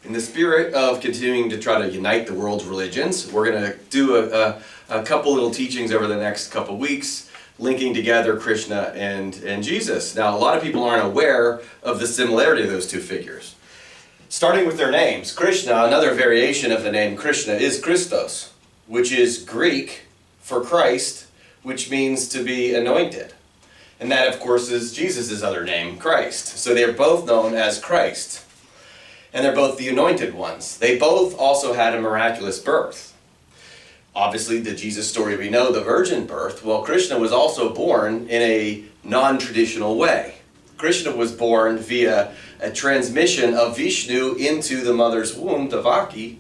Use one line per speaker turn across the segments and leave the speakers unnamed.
In the spirit of continuing to try to unite the world's religions, we're going to do a couple little teachings over the next couple weeks, linking together Krishna and Jesus. Now, a lot of people aren't aware of the similarity of those two figures. Starting with their names, Krishna, another variation of the name Krishna, is Christos, which is Greek for Christ, which means to be anointed. And that, of course, is Jesus' other name, Christ. So they're both known as Christ. And they're both the anointed ones. They both also had a miraculous birth. Obviously, the Jesus story we know, the virgin birth. Well, Krishna was also born in a non-traditional way. Krishna was born via a transmission of Vishnu into the mother's womb, Devaki,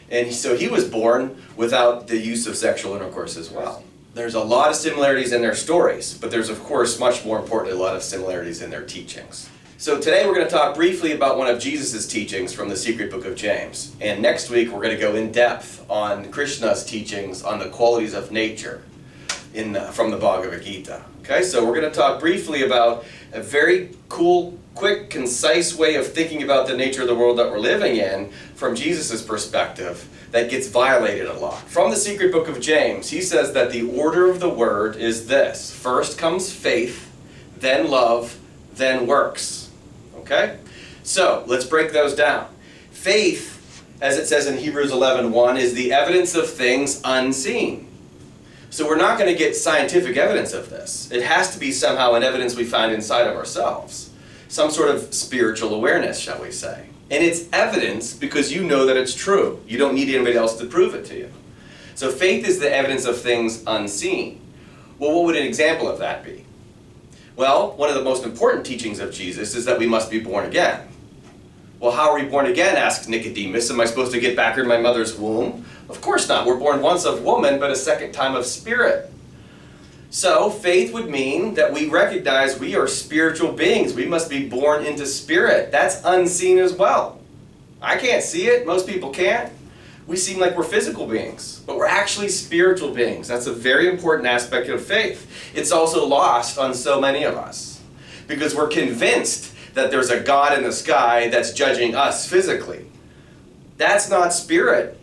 and so he was born without the use of sexual intercourse as well. There's a lot of similarities in their stories, but there's, of course, much more importantly, a lot of similarities in their teachings. So today we're going to talk briefly about one of Jesus' teachings from the secret book of James. And next week we're going to go in depth on Krishna's teachings on the qualities of nature from the Bhagavad Gita. Okay, so we're going to talk briefly about a very cool, quick, concise way of thinking about the nature of the world that we're living in from Jesus' perspective that gets violated a lot. From the secret book of James, he says that the order of the word is this. First comes faith, then love, then works. Okay? So, let's break those down. Faith, as it says in Hebrews 11:1, is the evidence of things unseen. So we're not going to get scientific evidence of this. It has to be somehow an evidence we find inside of ourselves. Some sort of spiritual awareness, shall we say. And it's evidence because you know that it's true. You don't need anybody else to prove it to you. So faith is the evidence of things unseen. Well, what would an example of that be? Well, one of the most important teachings of Jesus is that we must be born again. Well, how are we born again, asks Nicodemus. Am I supposed to get back in my mother's womb? Of course not. We're born once of woman, but a second time of spirit. So, faith would mean that we recognize we are spiritual beings. We must be born into spirit. That's unseen as well. I can't see it. Most people can't. We seem like we're physical beings, but we're actually spiritual beings. That's a very important aspect of faith. It's also lost on so many of us because we're convinced that there's a God in the sky that's judging us physically. That's not spirit.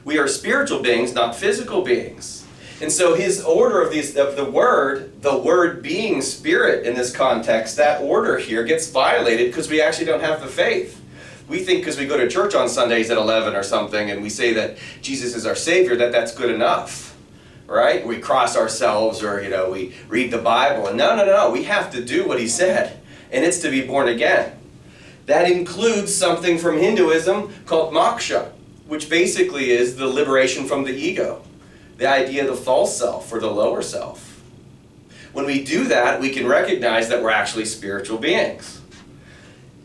We are spiritual beings, not physical beings. And so his order of the word being spirit in this context, that order here gets violated because we actually don't have the faith. We think because we go to church on Sundays at 11 or something and we say that Jesus is our Savior, that's good enough, right? We cross ourselves or, we read the Bible. And no, we have to do what he said, and it's to be born again. That includes something from Hinduism called moksha, which basically is the liberation from the ego, the idea of the false self or the lower self. When we do that, we can recognize that we're actually spiritual beings.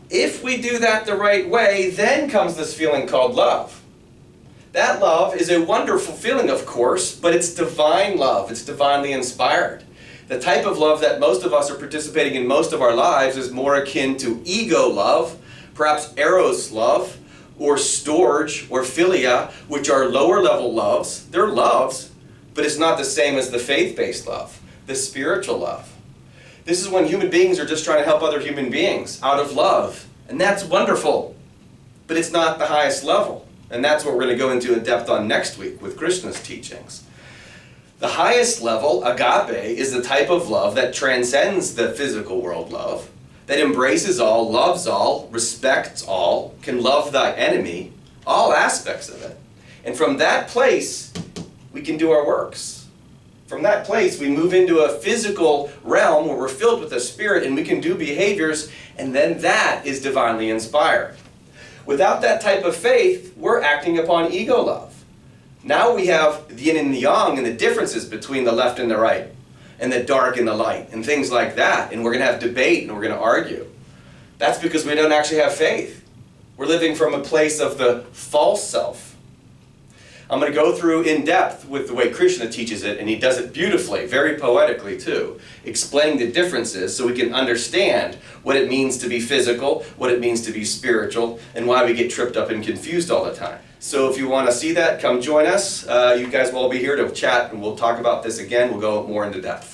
If we do that the right way, then comes this feeling called love. That love is a wonderful feeling, of course, but it's divine love. It's divinely inspired. The type of love that most of us are participating in most of our lives is more akin to ego love, perhaps eros love, or storge, or philia, which are lower level loves. They're loves, but it's not the same as the faith-based love, the spiritual love. This is when human beings are just trying to help other human beings out of love. And that's wonderful. But it's not the highest level. And that's what we're going to go into in depth on next week with Krishna's teachings. The highest level, agape, is the type of love that transcends the physical world love, that embraces all, loves all, respects all, can love thy enemy, all aspects of it. And from that place, we can do our works. From that place, we move into a physical realm where we're filled with the Spirit and we can do behaviors, and then that is divinely inspired. Without that type of faith, we're acting upon ego love. Now we have the yin and the yang and the differences between the left and the right, and the dark and the light, and things like that. And we're going to have debate and we're going to argue. That's because we don't actually have faith. We're living from a place of the false self. I'm going to go through in depth with the way Krishna teaches it, and he does it beautifully, very poetically too, explaining the differences so we can understand what it means to be physical, what it means to be spiritual, and why we get tripped up and confused all the time. So if you want to see that, come join us. You guys will all be here to chat, and we'll talk about this again. We'll go more into depth.